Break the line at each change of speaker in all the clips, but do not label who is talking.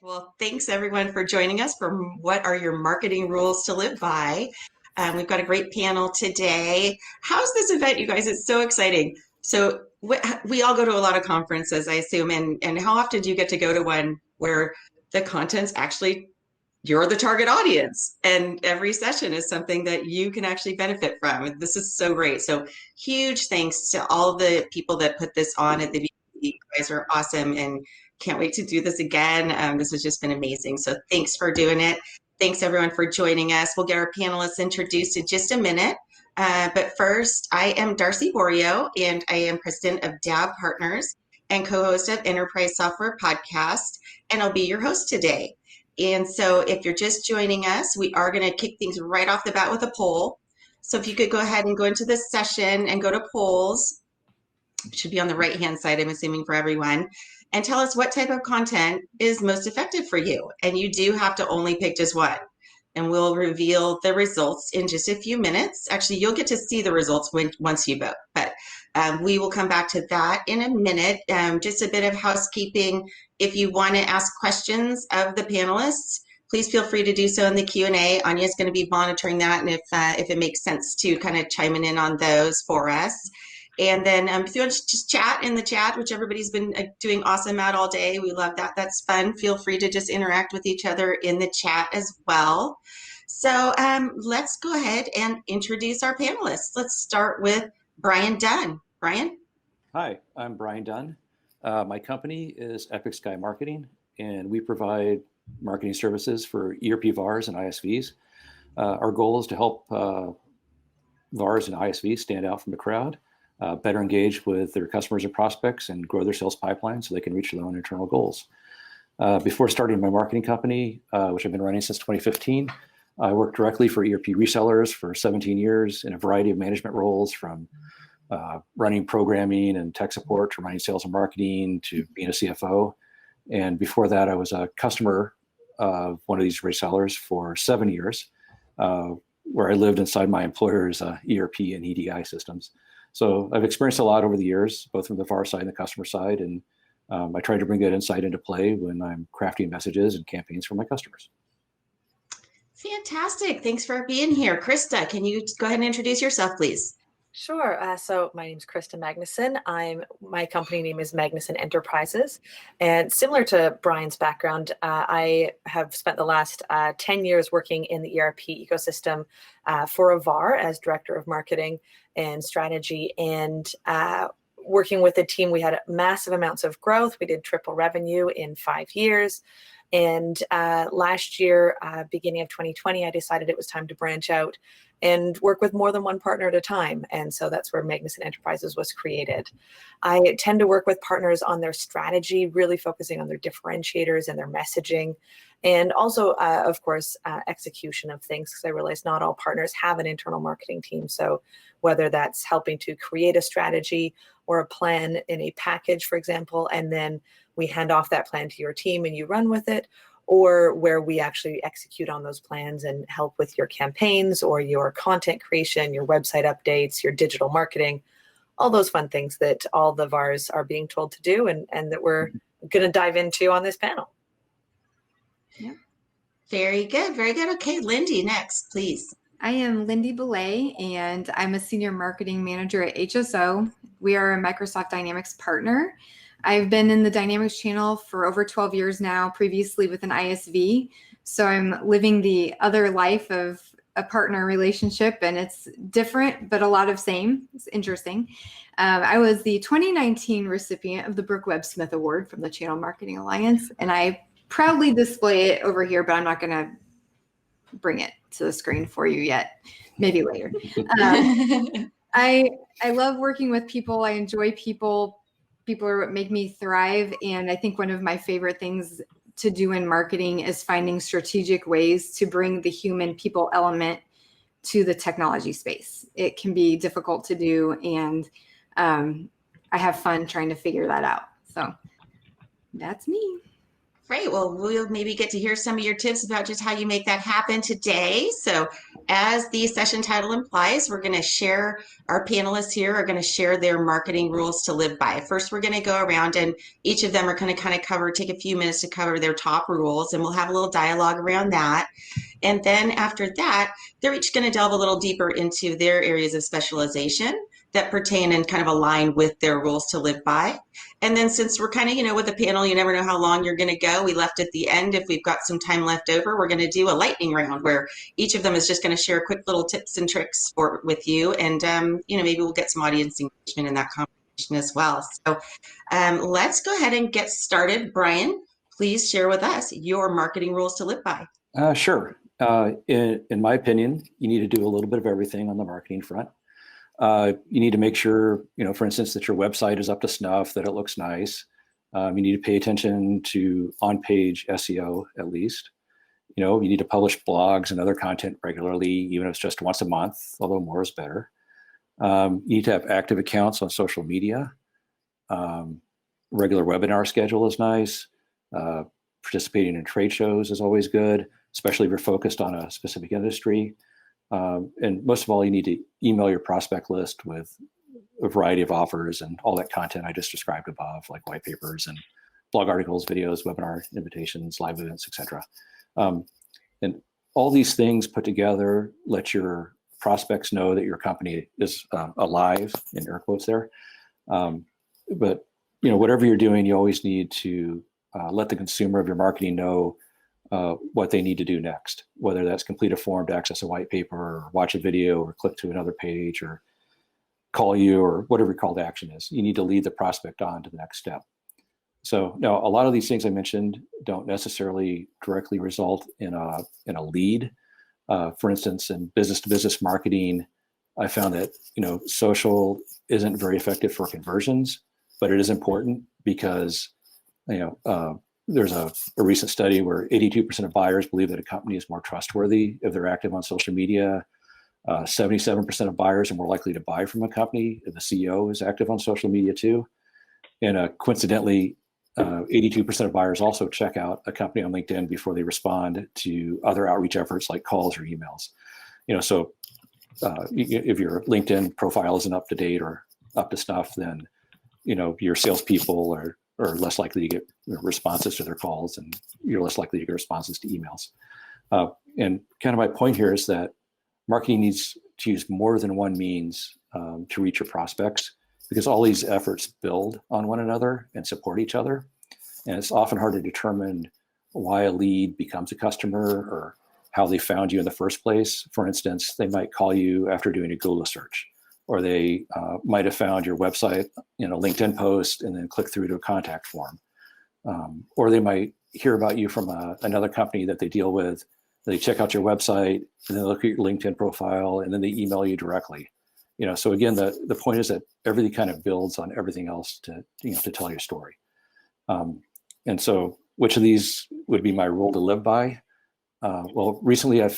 Well, thanks everyone for joining us for What Are Your Marketing Rules to Live By? We've got a great panel today. How's this event, you guys? It's so exciting. So we all go to a lot of conferences, I assume, and how often do you get to go to one where the content's actually you're the target audience and every session is something that you can actually benefit from. This is so great. So huge thanks to all the people that put this on at the BBB. You guys are awesome and can't wait to do this again. This has just been amazing. So thanks for doing it. Thanks everyone for joining us. We'll get our panelists introduced in just a minute. But first, I am Darcy Boerio and I am president of DAB Partners and co-host of Enterprise Software Podcast. And I'll be your host today. And so if you're just joining us, we are going to kick things right off the bat with a poll. So if you could go ahead and go into this session and go to polls, it should be on the right-hand side, I'm assuming, for everyone, and tell us what type of content is most effective for you. And you do have to only pick just one. And we'll reveal the results in just a few minutes. Actually, you'll get to see the results once you vote, but we will come back to that in a minute. Just a bit of housekeeping. If you want to ask questions of the panelists, please feel free to do so in the Q&A. Anya's going to be monitoring that, and if it makes sense to kind of chime in on those for us. And then if you want to just chat in the chat, which everybody's been doing awesome at all day, we love that. That's fun. Feel free to just interact with each other in the chat as well. So let's go ahead and introduce our panelists. Let's start with Brian Dunn. Brian?
Hi, I'm Brian Dunn. My company is Epic Sky Marketing, and we provide marketing services for ERP VARs and ISVs. Our goal is to help VARs and ISVs stand out from the crowd, better engage with their customers and prospects, and grow their sales pipeline so they can reach their own internal goals. Before starting my marketing company, which I've been running since 2015, I worked directly for ERP resellers for 17 years in a variety of management roles, from running programming and tech support to running sales and marketing to being a CFO. And before that, I was a customer of one of these resellers for 7 years, where I lived inside my employer's ERP and EDI systems. So I've experienced a lot over the years, both from the VAR side and the customer side. And I try to bring that insight into play when I'm crafting messages and campaigns for my customers.
Fantastic. Thanks for being here. Krista, can you go ahead and introduce yourself, please?
Sure. So my name is Krista Magnuson. My company name is Magnuson Enterprises. And similar to Brian's background, I have spent the last 10 years working in the ERP ecosystem for a VAR as director of marketing and strategy. And working with the team, we had massive amounts of growth. We did triple revenue in 5 years. And last year, beginning of 2020, I decided it was time to branch out and work with more than one partner at a time. And so that's where Magnuson Enterprises was created. I tend to work with partners on their strategy, really focusing on their differentiators and their messaging. And also, of course, execution of things, because I realize not all partners have an internal marketing team. So whether that's helping to create a strategy or a plan in a package, for example, and then we hand off that plan to your team and you run with it, or where we actually execute on those plans and help with your campaigns or your content creation, your website updates, your digital marketing, all those fun things that all the VARs are being told to do and that we're going to dive into on this panel.
Yeah. Very good. Very good. Okay, Lindy, next, please.
I am Lindy Belay, and I'm a senior marketing manager at HSO. We are a Microsoft Dynamics partner. I've been in the Dynamics channel for over 12 years now, previously with an ISV. So I'm living the other life of a partner relationship, and it's different, but a lot of same. It's interesting. I was the 2019 recipient of the Brooke Webb-Smith Award from the Channel Marketing Alliance, and I proudly display it over here, but I'm not going to bring it to the screen for you yet. Maybe later. I love working with people. I enjoy people. People are what make me thrive. And I think one of my favorite things to do in marketing is finding strategic ways to bring the human people element to the technology space. It can be difficult to do, and I have fun trying to figure that out. So that's me.
Great. Well, we'll maybe get to hear some of your tips about just how you make that happen today. So, as the session title implies, we're going to share, our panelists here are going to share their marketing rules to live by. First, we're going to go around and each of them are going to kind of take a few minutes to cover their top rules, and we'll have a little dialogue around that. And then after that, they're each going to delve a little deeper into their areas of specialization that pertain and kind of align with their rules to live by. And then since we're kind of, with the panel, you never know how long you're going to go. We left at the end, if we've got some time left over, we're going to do a lightning round where each of them is just going to share quick little tips and tricks with you. And, maybe we'll get some audience engagement in that conversation as well. So let's go ahead and get started. Brian, please share with us your marketing rules to live by.
Sure. In my opinion, you need to do a little bit of everything on the marketing front. You need to make sure, for instance, that your website is up to snuff, that it looks nice. You need to pay attention to on-page SEO at least. You need to publish blogs and other content regularly, even if it's just once a month, although more is better. You need to have active accounts on social media. Regular webinar schedule is nice. Participating in trade shows is always good, especially if you're focused on a specific industry. And most of all, you need to email your prospect list with a variety of offers and all that content I just described above, like white papers and blog articles, videos, webinar invitations, live events, etc. And all these things put together let your prospects know that your company is alive, in air quotes there. But whatever you're doing, you always need to let the consumer of your marketing know what they need to do next, whether that's complete a form to access a white paper or watch a video or click to another page or call you or whatever your call to action is. You need to lead the prospect on to the next step. So now a lot of these things I mentioned don't necessarily directly result in a lead. For instance, in business to business marketing, I found that social isn't very effective for conversions, but it is important because there's a recent study where 82% of buyers believe that a company is more trustworthy if they're active on social media. 77% of buyers are more likely to buy from a company if the CEO is active on social media too. And coincidentally, 82% of buyers also check out a company on LinkedIn before they respond to other outreach efforts like calls or emails. So if your LinkedIn profile isn't up to date or up to snuff, then your salespeople are less likely to get responses to their calls, and you're less likely to get responses to emails. And kind of my point here is that marketing needs to use more than one means to reach your prospects, because all these efforts build on one another and support each other. And it's often hard to determine why a lead becomes a customer or how they found you in the first place. For instance, they might call you after doing a Google search, or they might have found your website in a LinkedIn post and then click through to a contact form. Or they might hear about you from another company that they deal with. They check out your website and then look at your LinkedIn profile and then they email you directly. So again, the point is that everything kind of builds on everything else to tell your story. And so which of these would be my rule to live by? Well, recently I've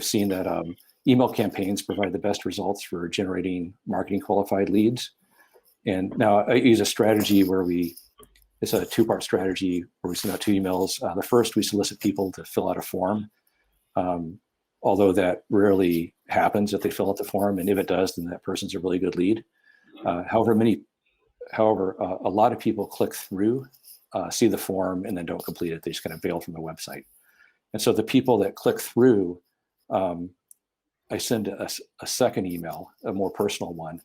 seen that email campaigns provide the best results for generating marketing qualified leads. And now I use a strategy where it's a two-part strategy where we send out two emails. The first, we solicit people to fill out a form, although that rarely happens if they fill out the form. And if it does, then that person's a really good lead. However, a lot of people click through, see the form, and then don't complete it. They just kind of bail from the website. And so the people that click through, I send a second email, a more personal one,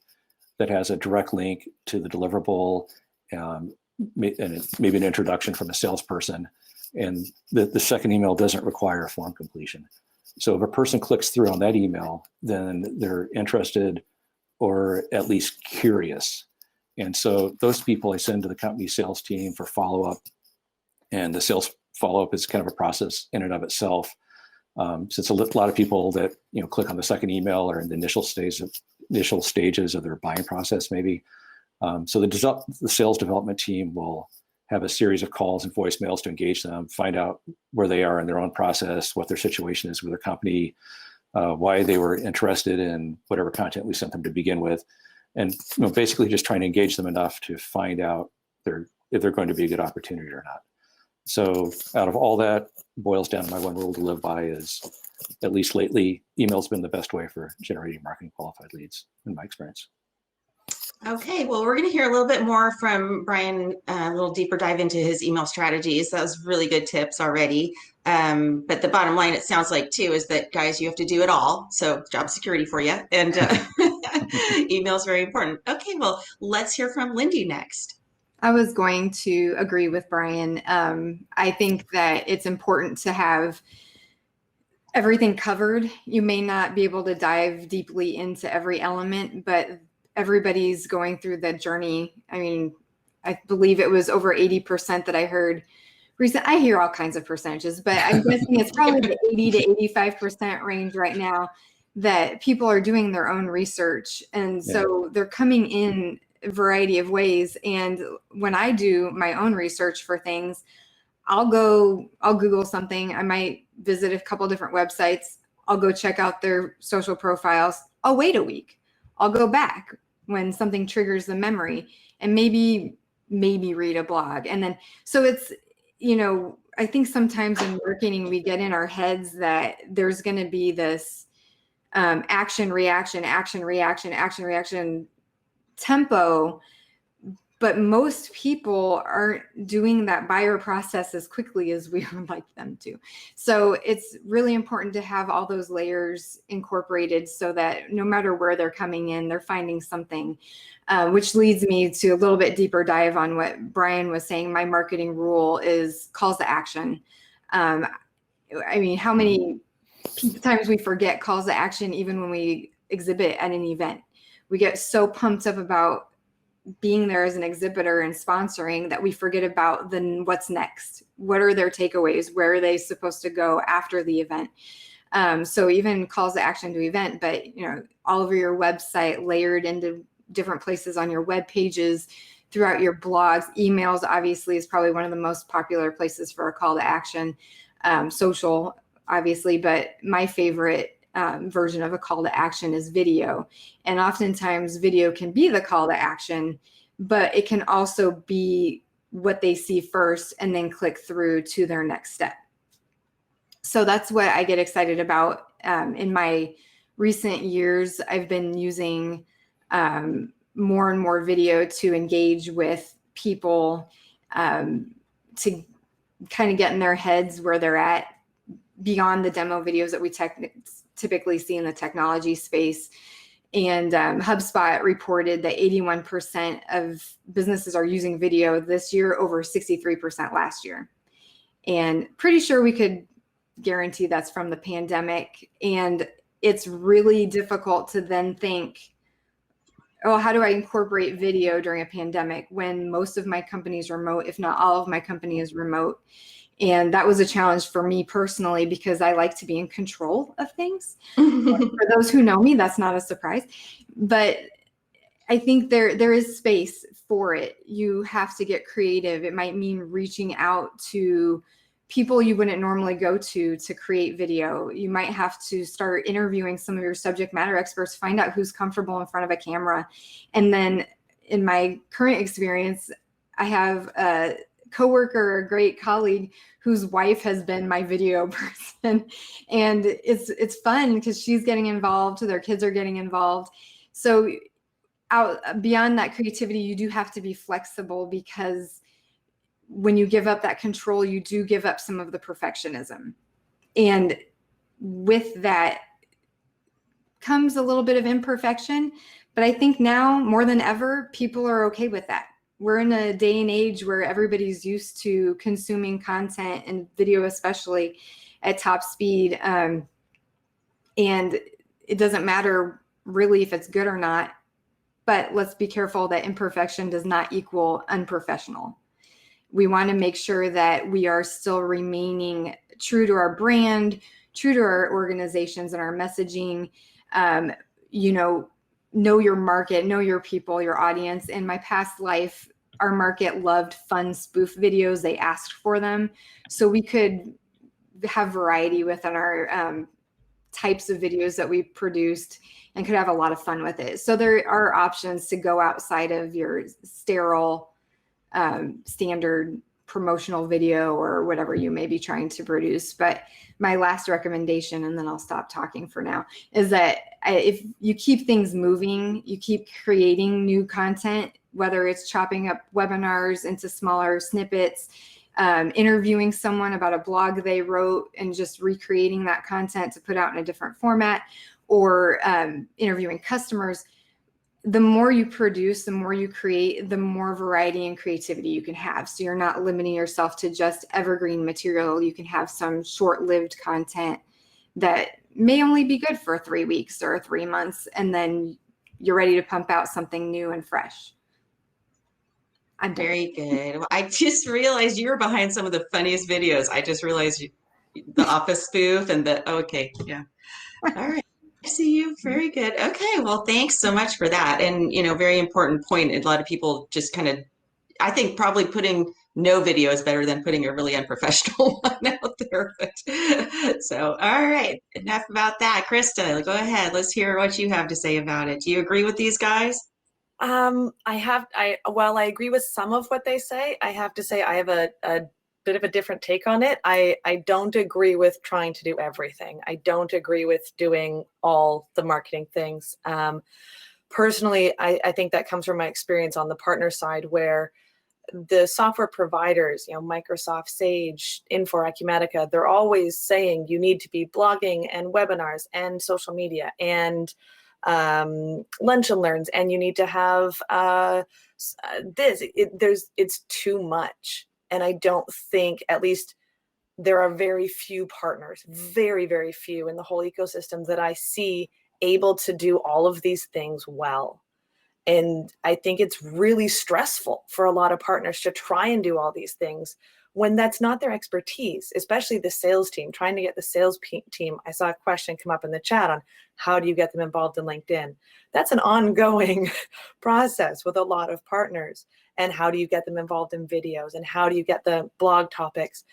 that has a direct link to the deliverable and maybe an introduction from a salesperson. And the second email doesn't require a form completion. So if a person clicks through on that email, then they're interested or at least curious. And so those people I send to the company sales team for follow-up. And the sales follow-up is kind of a process in and of itself. Since a lot of people that click on the second email are in the initial stages of their buying process, maybe. So the sales development team will have a series of calls and voicemails to engage them, find out where they are in their own process, what their situation is with their company, why they were interested in whatever content we sent them to begin with, and basically just trying to engage them enough to find out if they're going to be a good opportunity or not. So out of all that, boils down to my one rule to live by is, at least lately, email's been the best way for generating marketing qualified leads in my experience.
Okay, well, we're going to hear a little bit more from Brian, a little deeper dive into his email strategies. That was really good tips already. But the bottom line, it sounds like too, is that guys, you have to do it all. So job security for you, and email is very important. Okay, well, let's hear from Lindy next.
I was going to agree with Brian. I think that it's important to have everything covered. You may not be able to dive deeply into every element, but everybody's going through the journey. I mean, I believe it was over 80% that I heard recent. I hear all kinds of percentages, but I'm guessing it's probably the 80 to 85% range right now that people are doing their own research. And so they're coming in a variety of ways. And when I do my own research for things, I'll Google something. I might visit a couple different websites. I'll go check out their social profiles. I'll wait a week. I'll go back when something triggers the memory and maybe read a blog. And then, so it's, I think sometimes in marketing, we get in our heads that there's going to be this action, reaction tempo, but most people aren't doing that buyer process as quickly as we would like them to. So it's really important to have all those layers incorporated so that no matter where they're coming in, they're finding something, which leads me to a little bit deeper dive on what Brian was saying. My marketing rule is calls to action. I mean, how many times we forget calls to action even when we exhibit at an event? We get so pumped up about being there as an exhibitor and sponsoring that we forget about then what's next. What are their takeaways? Where are they supposed to go after the event? So even calls to action to event, but all over your website, layered into different places on your web pages, throughout your blogs. Emails obviously is probably one of the most popular places for a call to action. Social obviously, but my favorite version of a call to action is video. And oftentimes video can be the call to action, but it can also be what they see first and then click through to their next step. So that's what I get excited about. In my recent years, I've been using more and more video to engage with people, to kind of get in their heads where they're at beyond the demo videos that we typically see in the technology space. And HubSpot reported that 81% of businesses are using video this year, over 63% last year. And pretty sure we could guarantee that's from the pandemic. And it's really difficult to then think, oh, how do I incorporate video during a pandemic when most of my company is remote, if not all of my company is remote? And that was a challenge for me personally, because I like to be in control of things. For those who know me, that's not a surprise. But I think there is space for it. You have to get creative. It might mean reaching out to people you wouldn't normally go to create video. You might have to start interviewing some of your subject matter experts, find out who's comfortable in front of a camera. And then in my current experience, I have a coworker, a great colleague whose wife has been my video person. And it's fun because she's getting involved, their kids are getting involved. So out beyond that creativity, you do have to be flexible, because when you give up that control, you do give up some of the perfectionism. And with that comes a little bit of imperfection. But I think now more than ever, people are okay with that. We're in a day and age where everybody's used to consuming content, and video especially, at top speed. And it doesn't matter really if it's good or not, but let's be careful that imperfection does not equal unprofessional. We want to make sure that we are still remaining true to our brand, true to our organizations and our messaging. Know your market, know your people, your audience. In my past life, our market loved fun spoof videos. They asked for them. So we could have variety within our types of videos that we produced, and could have a lot of fun with it. So there are options to go outside of your sterile standard promotional video or whatever you may be trying to produce. But my last recommendation, and then I'll stop talking for now, is that if you keep things moving, you keep creating new content, whether it's chopping up webinars into smaller snippets, interviewing someone about a blog they wrote and just recreating that content to put out in a different format, or interviewing customers. The more you produce, the more you create, the more variety and creativity you can have. So you're not limiting yourself to just evergreen material. You can have some short-lived content that may only be good for 3 weeks or 3 months, and then you're ready to pump out something new and fresh. I'm done.
Very good. Well, I just realized you were behind some of the funniest videos. I just realized the office spoof and okay, yeah. All right. I see you. Very good. Okay. Well, thanks so much for that. And, very important point. A lot of people just kind of, I think probably putting no video is better than putting a really unprofessional one out there. So, all right. Enough about that. Krista, go ahead. Let's hear what you have to say about it. Do you agree with these guys?
While I agree with some of what they say, I have to say I have a bit of a different take on it. I don't agree with trying to do everything. I don't agree with doing all the marketing things. Personally, I think that comes from my experience on the partner side, where the software providers, Microsoft, Sage, Infor, Acumatica, they're always saying you need to be blogging and webinars and social media and lunch and learns, and you need to have it's too much. And I don't think, at least there are very few partners, very, very few in the whole ecosystem that I see able to do all of these things well. And I think it's really stressful for a lot of partners to try and do all these things when that's not their expertise, especially the sales team, trying to get the sales team. I saw a question come up in the chat on how do you get them involved in LinkedIn? That's an ongoing process with a lot of partners. And how do you get them involved in videos? And how do you get the blog topics?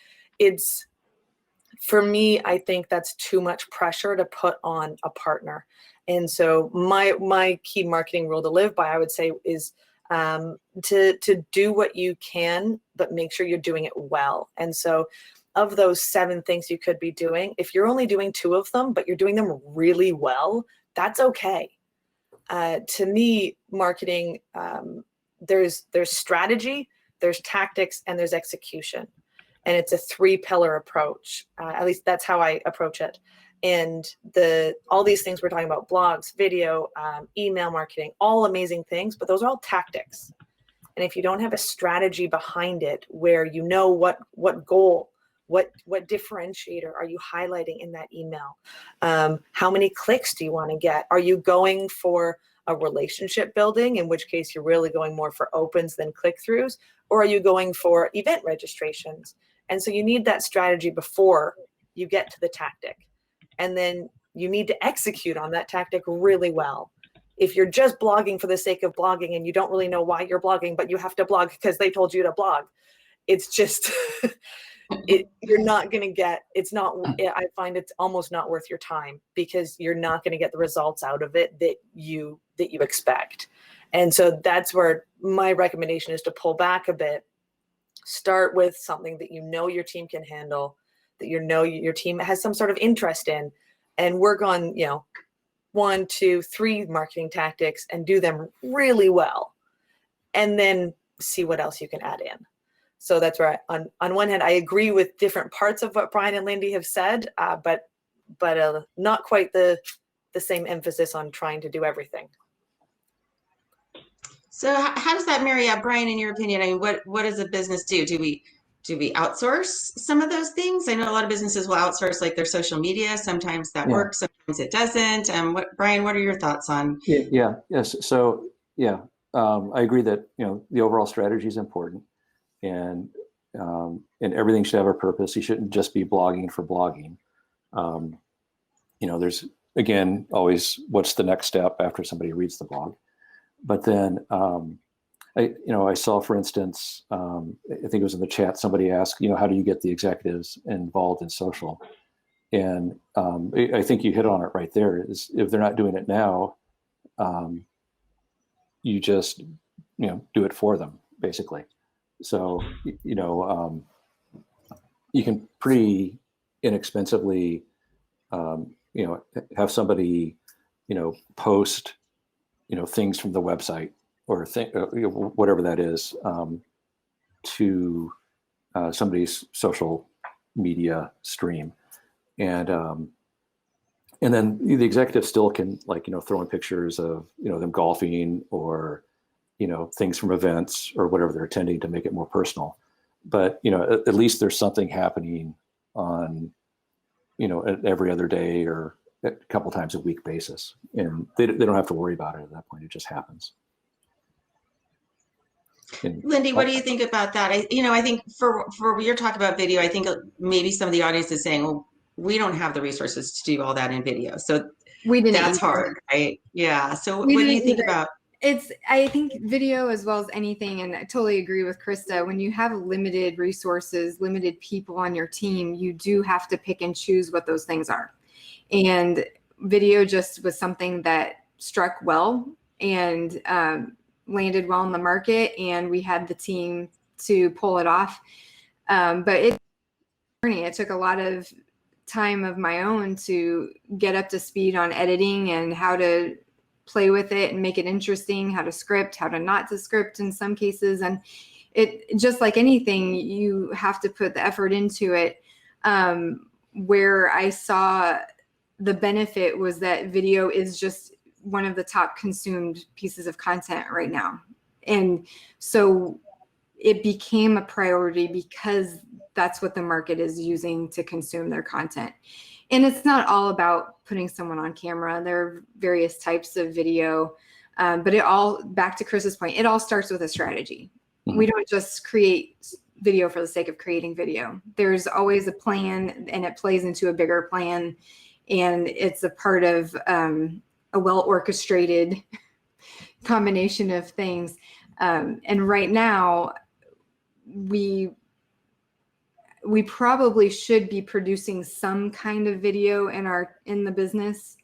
For me, I think that's too much pressure to put on a partner. And so my key marketing rule to live by, I would say, is to do what you can, but make sure you're doing it well. And so of those 7 things you could be doing, if you're only doing 2 of them, but you're doing them really well, that's okay. To me, marketing, there's strategy, there's tactics, and there's execution. And it's a 3-pillar approach. At least that's how I approach it. And all these things we're talking about, blogs, video, email marketing, all amazing things, but those are all tactics. And if you don't have a strategy behind it, where you know what goal, what differentiator are you highlighting in that email? How many clicks do you want to get? Are you going for a relationship building, in which case you're really going more for opens than click-throughs? Or are you going for event registrations? And so you need that strategy before you get to the tactic. And then you need to execute on that tactic really well. If you're just blogging for the sake of blogging and you don't really know why you're blogging, but you have to blog because they told you to blog, it's just, you're not going to get, I find it's almost not worth your time, because you're not going to get the results out of it that you expect. And so that's where my recommendation is to pull back a bit. Start with something that your team can handle, that your team has some sort of interest in, and work on 1, 2, 3 marketing tactics and do them really well, and then see what else you can add in. So that's where on one hand I agree with different parts of what Brian and Lindy have said, but not quite the same emphasis on trying to do everything.
So how does that marry up, Brian, in your opinion? I mean, what does a business do? Do we outsource some of those things? I know a lot of businesses will outsource like their social media. Sometimes that works, sometimes it doesn't. Brian, what are your thoughts on?
Yes. So I agree that the overall strategy is important, and everything should have a purpose. You shouldn't just be blogging for blogging. There's again always what's the next step after somebody reads the blog. But then I saw, for instance, I think it was in the chat, somebody asked, how do you get the executives involved in social? And I think you hit on it right there. Is if they're not doing it now, you just do it for them, basically. So, you can pretty inexpensively, have somebody, post, things from the website or whatever that is, to somebody's social media stream. And then the executive still can throw in pictures of, them golfing or, things from events or whatever they're attending to make it more personal. But, at least there's something happening on, every other day or a couple times a week basis. And they don't have to worry about it at that point. It just happens. And
Lindy, what do you think about that? I think for your talk about video, I think maybe some of the audience is saying, well, we don't have the resources to do all that in video. So that's hard, right? Yeah. So what do you think about?
I think video as well as anything, and I totally agree with Krista, when you have limited resources, limited people on your team, you do have to pick and choose what those things are. And video just was something that struck well and landed well in the market, and we had the team to pull it off. But it took a lot of time of my own to get up to speed on editing and how to play with it and make it interesting, how to script, how to not to script in some cases. And it just like anything, you have to put the effort into it. Where I saw the benefit was that video is just one of the top consumed pieces of content right now. And so it became a priority because that's what the market is using to consume their content. And it's not all about putting someone on camera. There are various types of video, but it all, back to Chris's point, it all starts with a strategy. Mm-hmm. We don't just create video for the sake of creating video. There's always a plan, and it plays into a bigger plan. And it's a part of a well-orchestrated combination of things. And right now, we probably should be producing some kind of video in the business,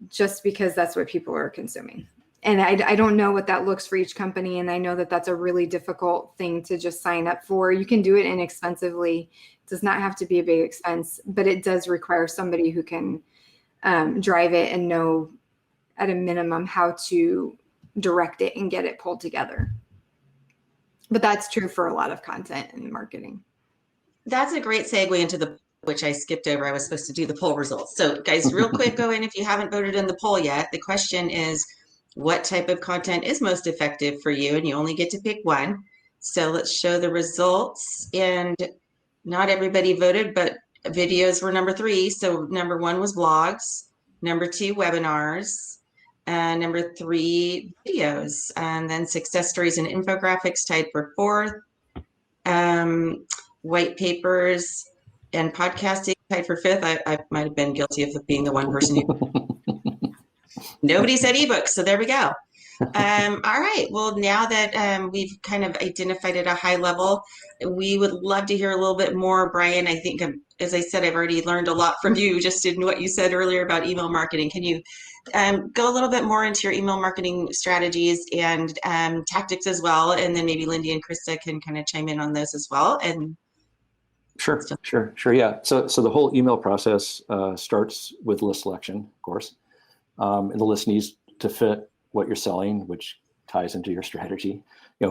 just because that's what people are consuming. And I don't know what that looks for each company. And I know that that's a really difficult thing to just sign up for. You can do it inexpensively. It does not have to be a big expense, but it does require somebody who can drive it and know at a minimum how to direct it and get it pulled together. But that's true for a lot of content and marketing.
That's a great segue into which I skipped over. I was supposed to do the poll results. So guys, real quick, go in if you haven't voted in the poll yet. The question is, what type of content is most effective for you? And you only get to pick one. So let's show the results. And not everybody voted, but videos were number 3. So number 1 was blogs, number 2, webinars, and number 3, videos. And then success stories and infographics tied for 4th. White papers and podcasting tied for 5th. I might have been guilty of being the one person who nobody said ebooks, so there we go. All right, well, now that we've kind of identified at a high level, we would love to hear a little bit more. Brian, I think, as I said, I've already learned a lot from you just in what you said earlier about email marketing. Can you go a little bit more into your email marketing strategies and tactics as well? And then maybe Lindy and Krista can kind of chime in on those as well. And
Sure. Yeah. So the whole email process starts with list selection, of course. And the list needs to fit what you're selling, which ties into your strategy.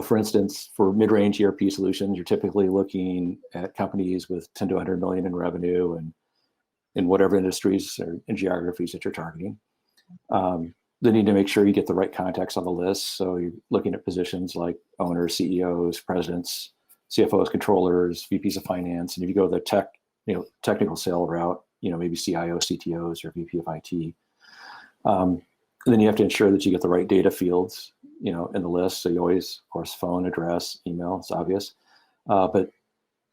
For instance, for mid-range ERP solutions, you're typically looking at companies with 10 to 100 million in revenue and in whatever industries or in geographies that you're targeting. They need to make sure you get the right contacts on the list. So you're looking at positions like owners, CEOs, presidents, CFOs, controllers, VPs of finance, and if you go the technical sale route, maybe CIO, CTOs, or VP of IT. And then you have to ensure that you get the right data fields, in the list. So you always, of course, phone, address, email, it's obvious, but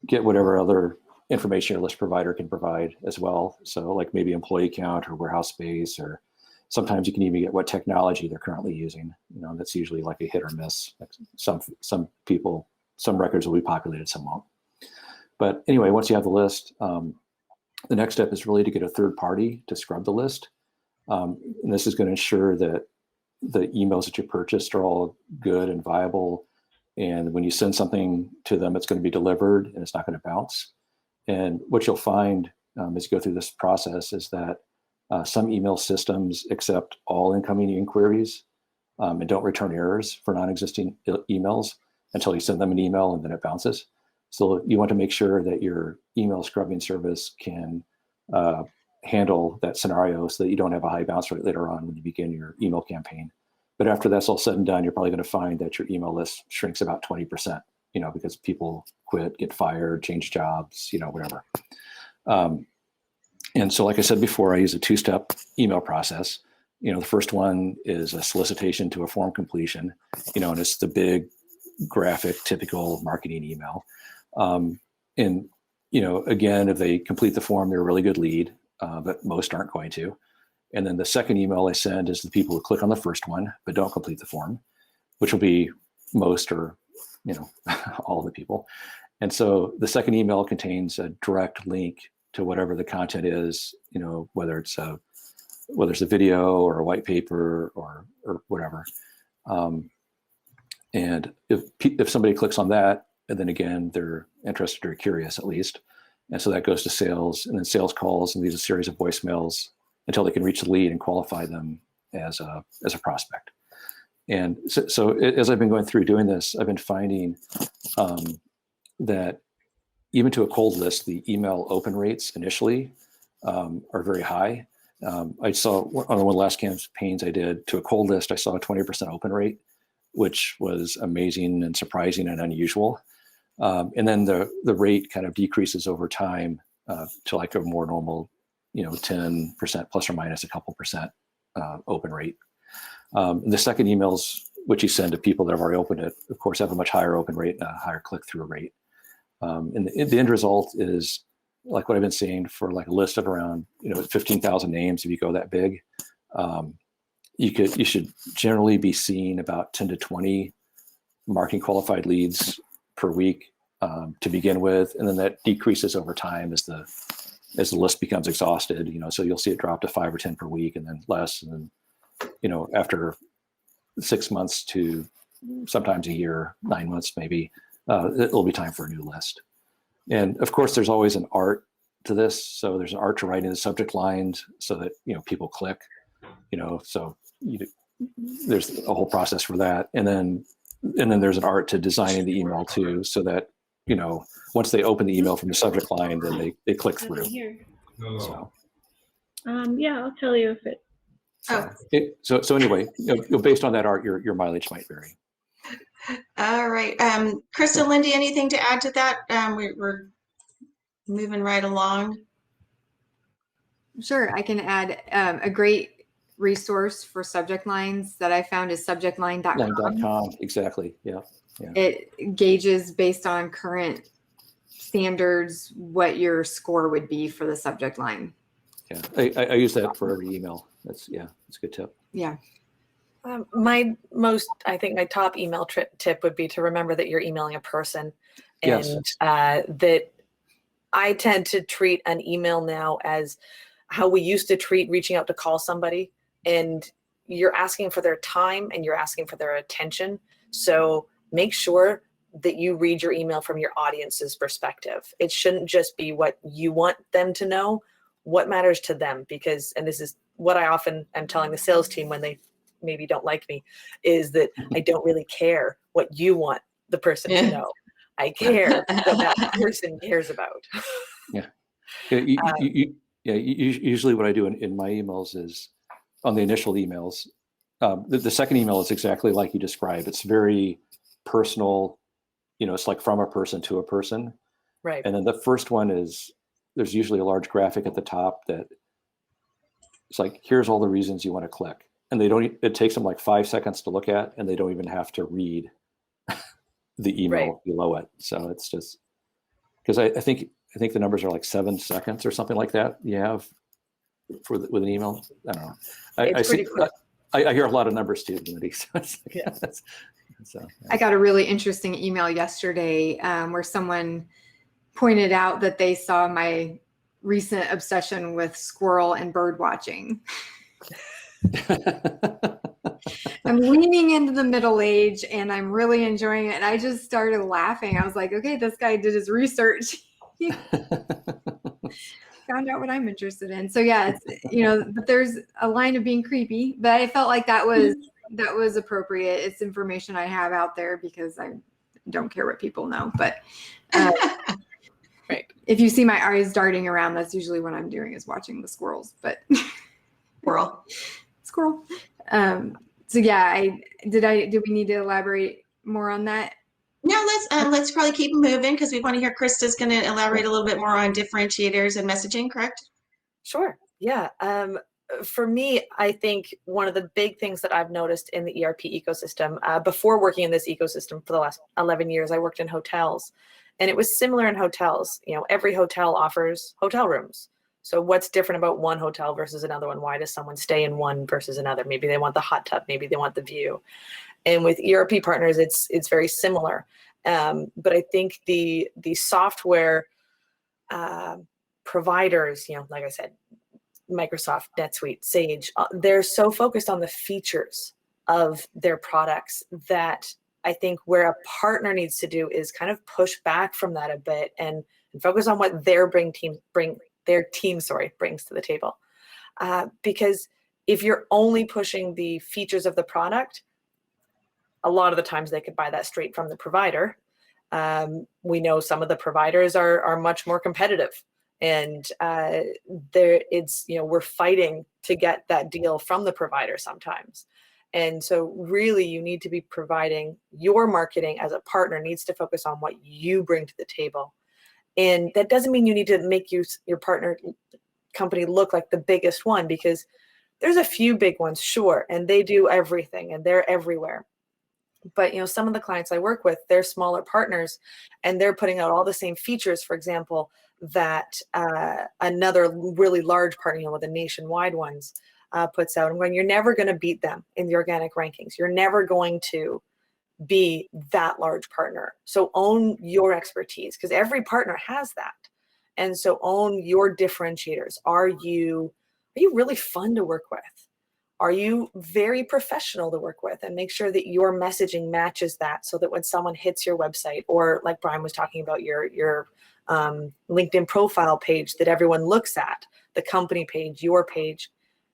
get whatever other information your list provider can provide as well. So like maybe employee count or warehouse space, or sometimes you can even get what technology they're currently using. That's usually like a hit or miss. Like some people, some records will be populated, some won't. But anyway, once you have the list, the next step is really to get a third party to scrub the list. And this is going to ensure that the emails that you purchased are all good and viable And when you send something to them, it's going to be delivered and it's not going to bounce. And what you'll find as you go through this process is that some email systems accept all incoming inquiries and don't return errors for non-existing emails until you send them an email and then it bounces. So you want to make sure that your email scrubbing service can handle that scenario so that you don't have a high bounce rate later on when you begin your email campaign. But after that's all said and done, you're probably going to find that your email list shrinks about 20%, because people quit, get fired, change jobs, whatever. And so, like I said before, I use a two-step email process. The first one is a solicitation to a form completion, and it's the big graphic, typical marketing email. And, again, if they complete the form, they're a really good lead, but most aren't going to. And then the second email I send is the people who click on the first one, but don't complete the form, which will be most or, all of the people. And so the second email contains a direct link to whatever the content is, whether it's a video or a white paper or whatever. And if somebody clicks on that, and then again, they're interested or curious at least. And so that goes to sales, and then sales calls and leaves a series of voicemails until they can reach the lead and qualify them as a prospect. And so as I've been going through doing this, I've been finding that even to a cold list, the email open rates initially are very high. I saw on one of the last campaigns I did to a cold list, I saw a 20% open rate, which was amazing and surprising and unusual. And then the rate kind of decreases over time to like a more normal, 10% plus or minus a couple percent open rate. The second emails, which you send to people that have already opened it, of course, have a much higher open rate and a higher click-through rate. And the end result is like what I've been seeing for like a list of around 15,000 names. If you go that big, you should generally be seeing about 10 to 20 marketing qualified leads per week to begin with, and then that decreases over time as the list becomes exhausted. So you'll see it drop to 5 or 10 per week, and then less, and then after 6 months to sometimes a year, 9 months maybe. It'll be time for a new list. And of course, there's always an art to this. So there's an art to writing the subject lines so that, people click, so there's a whole process for that. And then there's an art to designing the email too, so that, once they open the email from the subject line, then they click through. So.
Yeah, I'll tell you if it.
So anyway, based on that art, your mileage might vary.
All right. Krista, Lindy, anything to add to that? We're moving right along.
Sure, I can add a great resource for subject lines that I found is subjectline.com.
Exactly. Yeah.
It gauges based on current standards what your score would be for the subject line.
Yeah, I use that for every email. That's a good tip.
Yeah.
My top email tip would be to remember that you're emailing a person, and
yes.
That I tend to treat an email now as how we used to treat reaching out to call somebody, and you're asking for their time and you're asking for their attention. So make sure that you read your email from your audience's perspective. It shouldn't just be what you want them to know, what matters to them, because, and this is what I often am telling the sales team when they maybe don't like me, is that I don't really care what you want the person to know. I care what that person cares about.
Yeah. Usually what I do in my emails is on the initial emails, the second email is exactly like you described. It's very personal, it's like from a person to a person.
Right.
And then the first one is, there's usually a large graphic at the top that it's like, here's all the reasons you want to click. And it takes them like 5 seconds to look at, and they don't even have to read the email below it. So it's just, because I think the numbers are like 7 seconds or something like that you have with an email. I don't know. I hear a lot of numbers too, Lindy. So,
I got a really interesting email yesterday where someone pointed out that they saw my recent obsession with squirrel and bird watching. I'm leaning into the middle age and I'm really enjoying it. And I just started laughing. I was like, okay, this guy did his research. He found out what I'm interested in. So yeah, it's, but there's a line of being creepy, but I felt like that was appropriate. It's information I have out there because I don't care what people know, but
Right.
if you see my eyes darting around, that's usually what I'm doing is watching the squirrels, but squirrel. So yeah, did we need to elaborate more on that?
No, let's probably keep moving because we want to hear Krista's going to elaborate a little bit more on differentiators and messaging, correct?
Sure. Yeah. For me, I think one of the big things that I've noticed in the ERP ecosystem, before working in this ecosystem for the last 11 years, I worked in hotels, and it was similar in hotels. Every hotel offers hotel rooms. So what's different about one hotel versus another one? Why does someone stay in one versus another? Maybe they want the hot tub, maybe they want the view. And with ERP partners, it's very similar. But I think the software providers, like I said, Microsoft, NetSuite, Sage, they're so focused on the features of their products that I think where a partner needs to do is kind of push back from that a bit and focus on what their team brings to the table. Because if you're only pushing the features of the product, a lot of the times they could buy that straight from the provider. We know some of the providers are much more competitive, and we're fighting to get that deal from the provider sometimes. And so really you need to be providing your marketing as a partner needs to focus on what you bring to the table. And that doesn't mean you need to make your partner company look like the biggest one, because there's a few big ones, sure, and they do everything and they're everywhere. But some of the clients I work with, they're smaller partners and they're putting out all the same features, for example, that another really large partner, with the nationwide ones, puts out. And when you're never going to beat them in the organic rankings, you're never going to be that large partner. So own your expertise, because every partner has that. And so own your differentiators. Are you really fun to work with? Are you very professional to work with? And make sure that your messaging matches that, so that when someone hits your website, or like Brian was talking about, your LinkedIn profile page that everyone looks at, the company page, your page,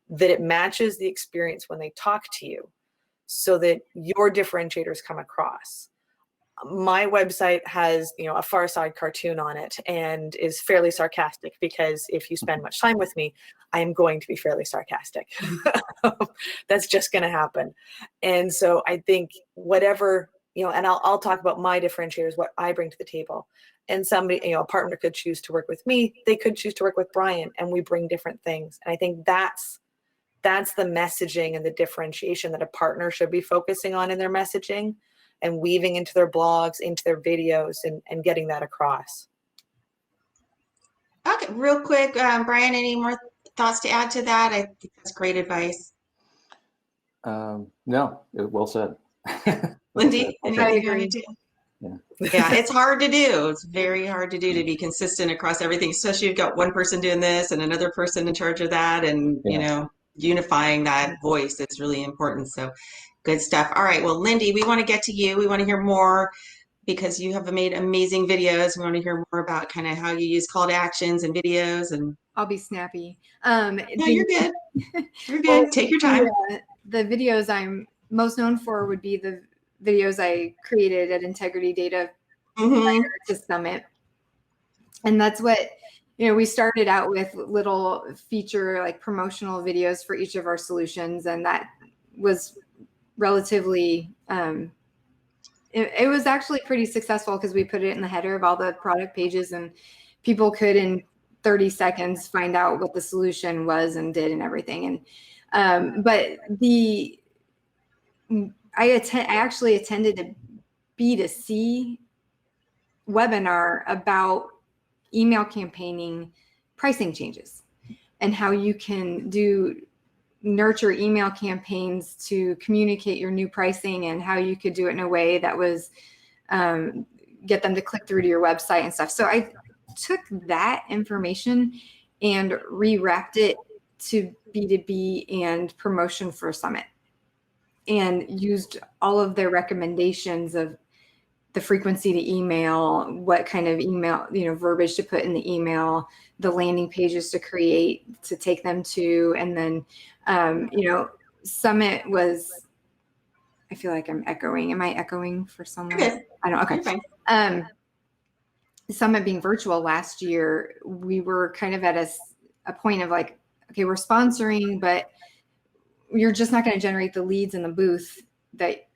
that it matches the experience when they talk to you, so that your differentiators come across. My website has, a Far Side cartoon on it and is fairly sarcastic, because if you spend much time with me, I am going to be fairly sarcastic. That's just going to happen. And so I think whatever, and I'll talk about my differentiators, what I bring to the table. And somebody, a partner could choose to work with me. They could choose to work with Brian, and we bring different things. And I think that's the messaging and the differentiation that a partner should be focusing on in their messaging, and weaving into their blogs, into their videos, and getting that across.
Okay, real quick, Brian, any more thoughts to add to that? I think that's great advice.
No, well said.
Lindy, anything you
agree.
want to do? Yeah, it's hard to do. It's very hard to do, to be consistent across everything, especially you've got one person doing this and another person in charge of that, and unifying that voice is really important. So good stuff. All right, well, Lindy, we want to get to you. We want to hear more, because you have made amazing videos. We want to hear more about kind of how you use call to actions and videos. And
I'll be snappy.
no, you're good. You're good.
Well,
Take your time.
The videos I'm most known for would be the videos I created at Integrity Data prior to Summit. And that's what, we started out with little feature, like promotional videos for each of our solutions. And that was relatively, it was actually pretty successful, because we put it in the header of all the product pages, and people could in 30 seconds find out what the solution was and did and everything. And but I actually attended a B2C webinar about email campaigning pricing changes, and how you can nurture email campaigns to communicate your new pricing, and how you could do it in a way that was get them to click through to your website and stuff. So I took that information and rewrapped it to B2B and promotion for Summit. and used all of their recommendations of the frequency to email, what kind of email, verbiage to put in the email, the landing pages to create, to take them to, and then, Summit was, I feel like I'm echoing. Am I echoing for someone?
Okay.
I don't, okay.
You're fine.
Summit being virtual last year, we were kind of at a point of like, okay, we're sponsoring, but you're just not going to generate the leads in the booth that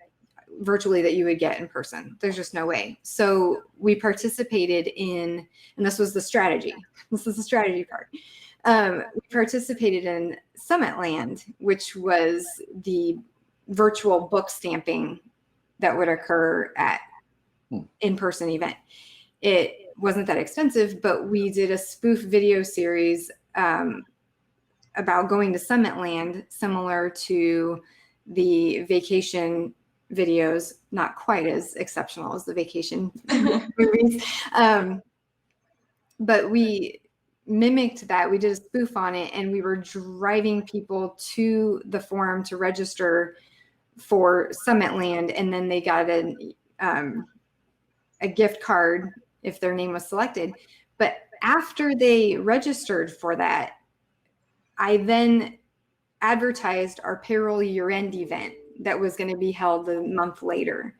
virtually that you would get in person. There's just no way. So we participated in, and this was the strategy. This is the strategy part. We participated in Summitland, which was the virtual book stamping that would occur at in-person event. It wasn't that expensive, but we did a spoof video series about going to Summitland, similar to the vacation videos, not quite as exceptional as the vacation movies. But we mimicked that. We did a spoof on it, and we were driving people to the forum to register for Summitland, and then they got a gift card if their name was selected. But after they registered for that, I then advertised our payroll year-end event that was going to be held a month later.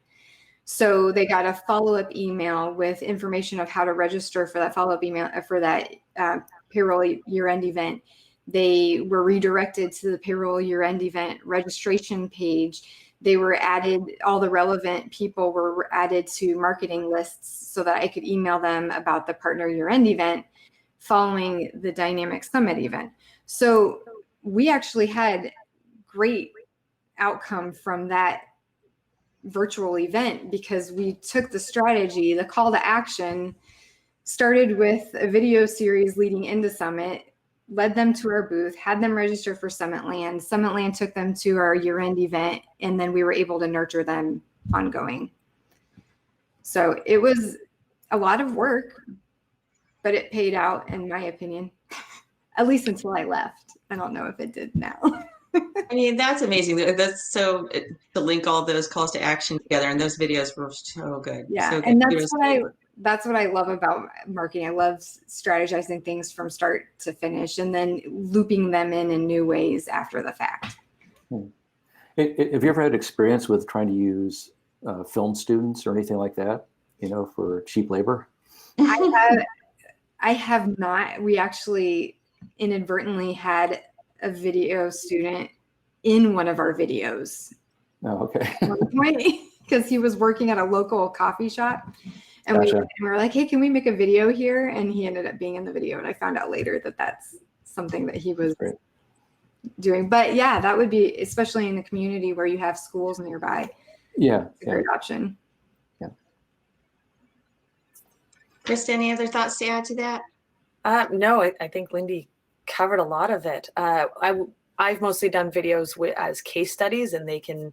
So they got a follow-up email with information of how to register for that follow-up email for that payroll year-end event. They were redirected to the payroll year-end event registration page. They were added, all the relevant people were added to marketing lists so that I could email them about the partner year-end event following the Dynamic Summit event. So we actually had great outcome from that virtual event because we took the strategy, the call to action, started with a video series leading into Summit, led them to our booth, had them register for Summitland. Summitland took them to our year-end event, and then we were able to nurture them ongoing. So it was a lot of work, but it paid out, in my opinion, at least until I left. I don't know if it did now.
I mean, that's amazing. That's so to link all those calls to action together, and those videos were so good.
Yeah,
so good.
And that's what I love about marketing. I love strategizing things from start to finish, and then looping them in new ways after the fact.
Have you ever had experience with trying to use film students or anything like that, for cheap labor?
I have not. We actually inadvertently had a video student in one of our videos.
Oh, okay.
Because he was working at a local coffee shop, and
Gotcha.
we were like, hey, can we make a video here? And he ended up being in the video, and I found out later that that's something that he was doing. But yeah, that would be, especially in the community where you have schools nearby.
Yeah.
It's a great option.
Yeah.
Krista, any other thoughts to add to that?
No, I think Lindy covered a lot of it. I've mostly done videos as case studies, and they can,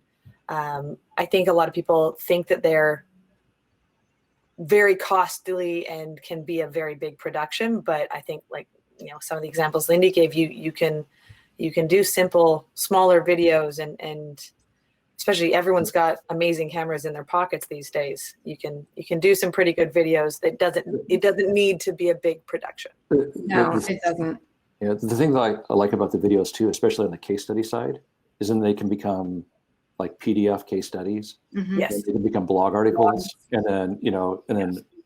I think a lot of people think that they're very costly and can be a very big production, but I think some of the examples Lindy gave you can do simple, smaller videos, and especially everyone's got amazing cameras in their pockets these days. You can do some pretty good videos. It doesn't need to be a big production.
No, it doesn't.
Yeah, the thing that I like about the videos too, especially on the case study side, is then they can become like PDF case studies.
Mm-hmm.
Yes.
They can become blog articles, and then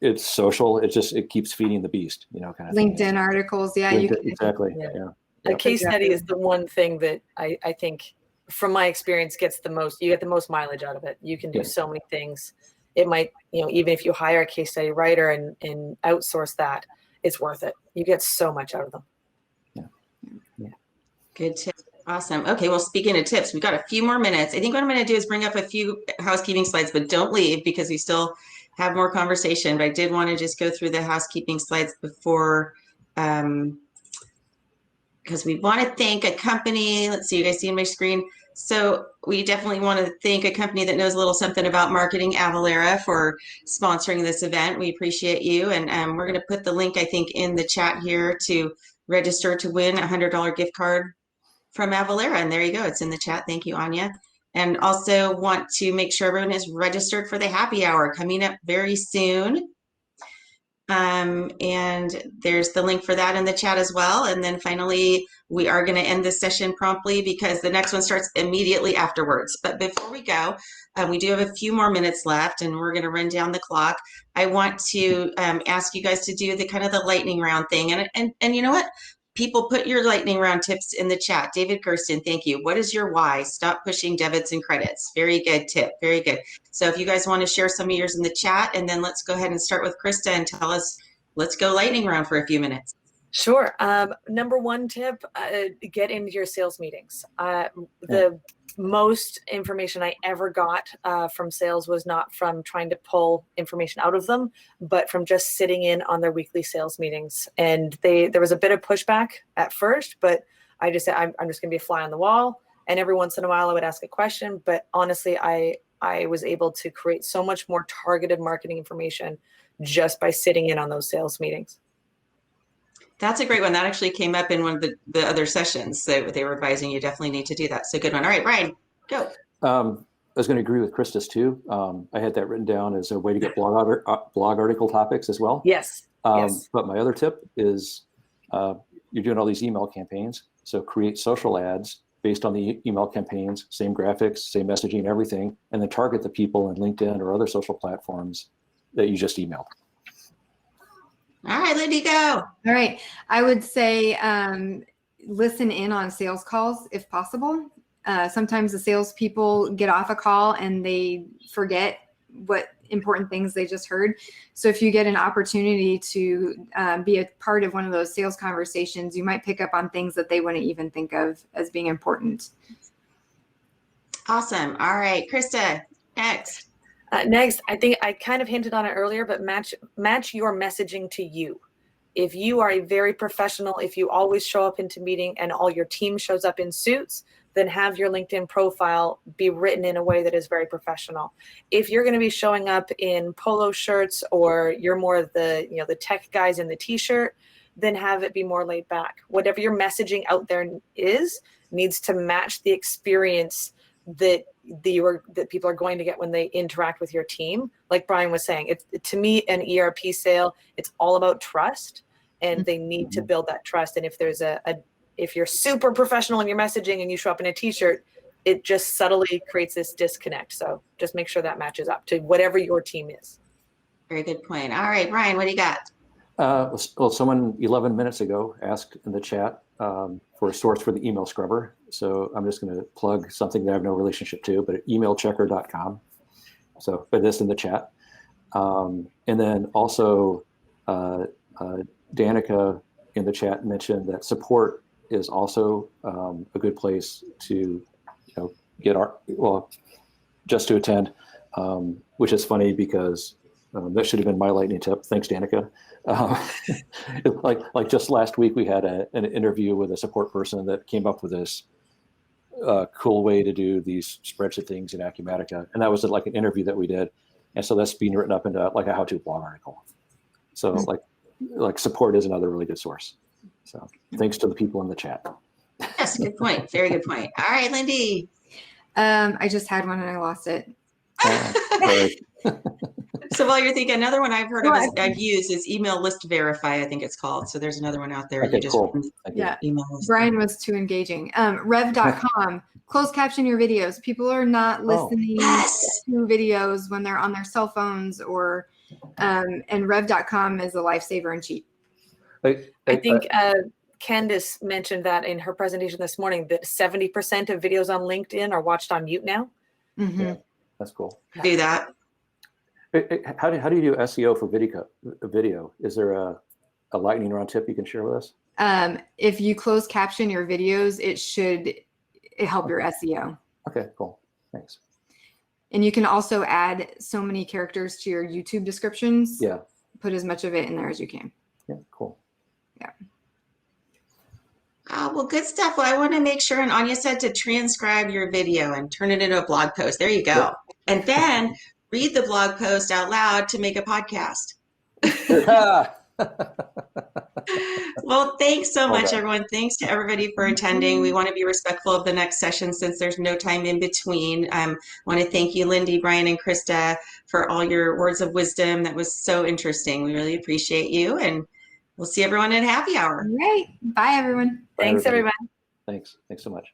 it's social. It keeps feeding the beast, kind of
LinkedIn
thing.
articles. Yeah,
Exactly.
Yeah.
Yeah.
A case study is the one thing that I think, from my experience, you get the most mileage out of it. You can do so many things. It might, even if you hire a case study writer and outsource that, it's worth it. You get so much out of them.
Yeah.
Good tip. Awesome. Okay, well, speaking of tips, we've got a few more minutes. I think what I'm going to do is bring up a few housekeeping slides, but don't leave because we still have more conversation. But I did want to just go through the housekeeping slides before, because we want to thank a company. Let's see, you guys see on my screen. So we definitely want to thank a company that knows a little something about marketing, Avalara, for sponsoring this event. We appreciate you. And we're going to put the link, I think, in the chat here to register to win a $100 gift card from Avalara. And there you go. It's in the chat. Thank you, Anya. And also want to make sure everyone is registered for the happy hour coming up very soon. And there's the link for that in the chat as well. And then finally, we are going to end this session promptly because the next one starts immediately afterwards. But before we go, we do have a few more minutes left and we're going to run down the clock. I want to ask you guys to do the kind of the lightning round thing. And you know what? People, put your lightning round tips in the chat. David Kirsten, thank you. What is your why? Stop pushing debits and credits. Very good tip. Very good. So if you guys want to share some of yours in the chat, and then let's go ahead and start with Krista and tell us, let's go lightning round for a few minutes.
Sure. Number one tip, get into your sales meetings. The most information I ever got from sales was not from trying to pull information out of them, but from just sitting in on their weekly sales meetings. And there was a bit of pushback at first, but I just said, I'm just going to be a fly on the wall. And every once in a while I would ask a question, but honestly, I was able to create so much more targeted marketing information just by sitting in on those sales meetings.
That's a great one. That actually came up in one of the other sessions. So they were advising you definitely need to do that. So good one. All right, Brian, go.
I was going to agree with Krista's too. I had that written down as a way to get blog article topics as well.
Yes. Yes.
But my other tip is you're doing all these email campaigns. So create social ads based on the email campaigns, same graphics, same messaging, everything, and then target the people in LinkedIn or other social platforms that you just emailed.
All right, Lindy, go.
All right. I would say listen in on sales calls if possible. Sometimes the salespeople get off a call and they forget what important things they just heard. So if you get an opportunity to be a part of one of those sales conversations, you might pick up on things that they wouldn't even think of as being important.
Awesome. All right, Krista, next.
Next, I think I kind of hinted on it earlier, but match your messaging to you. If you are a very professional, if you always show up into meeting and all your team shows up in suits, then have your LinkedIn profile be written in a way that is very professional. If you're going to be showing up in polo shirts or you're more of the tech guys in the t-shirt, then have it be more laid back. Whatever your messaging out there needs to match the experience that people are going to get when they interact with your team. Like Brian was saying, to me, an ERP sale, it's all about trust, and they need to build that trust. And if there's if you're super professional in your messaging and you show up in a t-shirt, it just subtly creates this disconnect. So just make sure that matches up to whatever your team is.
Very good point. All right, Brian, what do you got?
Well, someone 11 minutes ago asked in the chat for a source for the email scrubber. So I'm just going to plug something that I have no relationship to, but emailchecker.com. So put this in the chat. And then also Danica in the chat mentioned that support is also a good place to get just to attend, which is funny because that should have been my lightning tip. Thanks, Danica. Like just last week, we had an interview with a support person that came up with this cool way to do these spreadsheet things in Acumatica, and that was like an interview that we did, and so that's being written up into like a how-to blog article. So like support is another really good source. So thanks to the people in the chat.
Yes, good point. Very good point. All right, Lindy.
I just had one and I lost it.
So while you're thinking, another one I've heard of, I've used is Email List Verify, I think it's called. So there's another one out there.
Okay, cool.
Yeah.
Email list.
Brian was too engaging. Rev.com, closed caption your videos. People are not listening to videos when they're on their cell phones and Rev.com is a lifesaver and cheap.
I think Candace mentioned that in her presentation this morning, that 70% of videos on LinkedIn are watched on mute now.
Mm-hmm.
Yeah, that's cool.
Do that.
How do you do SEO for video? Is there a lightning round tip you can share with us?
If you close caption your videos, it should help your SEO.
Okay, cool. Thanks.
And you can also add so many characters to your YouTube descriptions.
Yeah.
Put as much of it in there as you can.
Yeah, cool.
Yeah.
Well, good stuff. Well, I want to make sure, and Anya said to transcribe your video and turn it into a blog post. There you go.
Yeah.
And then read the blog post out loud to make a podcast. Well, thanks so
All
much,
right.
everyone. Thanks to everybody for attending. We want to be respectful of the next session since there's no time in between. I want to thank you, Lindy, Brian, and Krista, for all your words of wisdom. That was so interesting. We really appreciate you, and we'll see everyone at happy hour.
All right. Bye, everyone.
Bye,
Thanks,
everybody.
everybody.
Thanks so much.